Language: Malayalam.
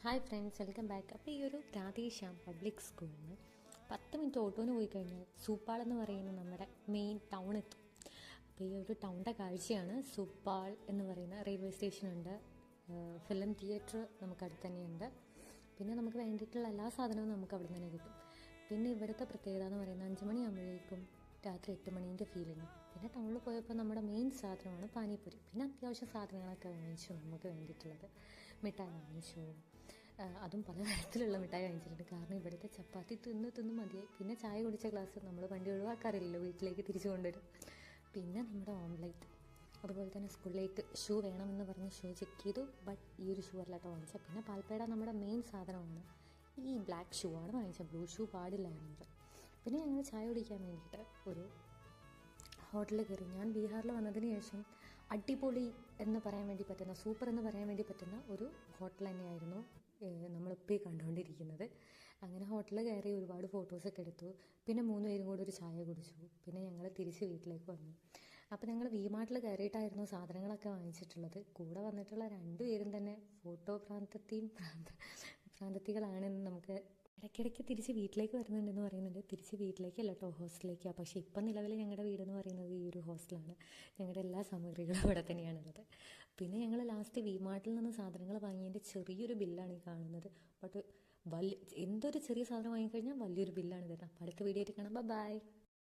Hi friends, welcome back. അപ്പോൾ ഈ ഒരു രാധേശ്യാം പബ്ലിക് സ്കൂളിൽ നിന്ന് 10 മിനിറ്റ് ഓട്ടോന് പോയി കഴിഞ്ഞാൽ സൂപ്പാൾ എന്ന് പറയുന്ന നമ്മുടെ മെയിൻ ടൗൺ എത്തും. അപ്പോൾ ഈ ഒരു ടൗണിൻ്റെ കാഴ്ചയാണ്. സൂപ്പാൾ എന്ന് പറയുന്ന റെയിൽവേ സ്റ്റേഷനുണ്ട്, ഫിലിം തിയേറ്റർ നമുക്ക് അടുത്ത് തന്നെയുണ്ട്. പിന്നെ നമുക്ക് വേണ്ടിയിട്ടുള്ള എല്ലാ സാധനവും നമുക്ക് അവിടെ തന്നെ കിട്ടും. പിന്നെ ഇവിടുത്തെ പ്രത്യേകത എന്ന് പറയുന്നത് 5 മണിയാകുമ്പോഴേക്കും രാത്രി 8 മണീൻ്റെ ഫീലിംഗ്. പിന്നെ ടൗണിൽ പോയപ്പോൾ നമ്മുടെ മെയിൻ സാധനമാണ് പാനിപ്പൂരി. പിന്നെ അത്യാവശ്യം സാധനങ്ങളൊക്കെ വാങ്ങിച്ചു, നമുക്ക് വേണ്ടിയിട്ടുള്ളത് മിഠായി വാങ്ങിച്ചു. അതും പലതരത്തിലുള്ള മിഠായി വാങ്ങിച്ചിട്ടുണ്ട്. കാരണം ഇവിടുത്തെ ചപ്പാത്തി തിന്ന് മതിയായി. പിന്നെ ചായ കുടിച്ച ഗ്ലാസ് നമ്മൾ വണ്ടി ഒഴിവാക്കാറില്ലല്ലോ, വീട്ടിലേക്ക് തിരിച്ചു കൊണ്ടുവരും. പിന്നെ നമ്മുടെ ഓംലെറ്റ്, അതുപോലെ തന്നെ സ്കൂളിലേക്ക് ഷൂ വേണമെന്ന് പറഞ്ഞ് ഷൂ ചെക്ക് ചെയ്തു. ബട്ട് ഈ ഒരു ഷൂ അല്ലാട്ടോ വാങ്ങിച്ചത്. പിന്നെ പാൽപ്പേട നമ്മുടെ മെയിൻ സാധനമാണ്. ഈ ബ്ലാക്ക് ഷൂ ആണ് വാങ്ങിച്ചത്, ബ്ലൂ ഷൂ പാടില്ലായിരുന്നത്. പിന്നെ ഞങ്ങൾ ചായ കുടിക്കാൻ വേണ്ടിയിട്ട് ഒരു ഹോട്ടലിൽ കയറി. ഞാൻ ബീഹാറിൽ വന്നതിന് ശേഷം അടിപൊളി എന്ന് പറയാൻ വേണ്ടി പറ്റുന്ന, സൂപ്പർ എന്ന് പറയാൻ വേണ്ടി പറ്റുന്ന ഒരു ഹോട്ടൽ തന്നെയായിരുന്നു നമ്മളിപ്പോൾ കണ്ടുകൊണ്ടിരിക്കുന്നത്. അങ്ങനെ ഹോട്ടലിൽ കയറി ഒരുപാട് ഫോട്ടോസൊക്കെ എടുത്തു. പിന്നെ 3 പേരും കൂടി ഒരു ചായ കുടിച്ചു. പിന്നെ ഞങ്ങൾ തിരിച്ച് വീട്ടിലേക്ക് വന്നു. അപ്പോൾ ഞങ്ങൾ വിമാർട്ടിൽ കയറിയിട്ടായിരുന്നു സാധനങ്ങളൊക്കെ വാങ്ങിച്ചിട്ടുള്ളത്. കൂടെ വന്നിട്ടുള്ള 2 പേരും തന്നെ ഫോട്ടോ ഭ്രാന്തത്തികളാണെന്ന് നമുക്ക് ഇടയ്ക്കിടയ്ക്ക് തിരിച്ച് വീട്ടിലേക്ക് വരുന്നുണ്ടെന്ന് പറയുന്നുണ്ട്. തിരിച്ച് വീട്ടിലേക്കല്ല കേട്ടോ, ഹോസ്റ്റലിലേക്കാണ്. പക്ഷേ ഇപ്പം നിലവിൽ ഞങ്ങളുടെ വീടെന്ന് പറയുന്നത് ഈ ഒരു ഹോസ്റ്റലാണ്. ഞങ്ങളുടെ എല്ലാ സാമഗ്രികളും ഇവിടെ തന്നെയാണുള്ളത്. പിന്നെ ഞങ്ങൾ ലാസ്റ്റ് വിമാർട്ടിൽ നിന്ന് സാധനങ്ങൾ വാങ്ങിയതിൻ്റെ ചെറിയൊരു ബില്ലാണ് ഈ കാണുന്നത്. ബട്ട് എന്തൊരു ചെറിയ സാധനം വാങ്ങിക്കഴിഞ്ഞാൽ വലിയൊരു ബില്ലാണ് തരുന്നത്. അപ്പോൾ അടുത്ത വീഡിയോ ആയിട്ട് കാണാം. ബൈ.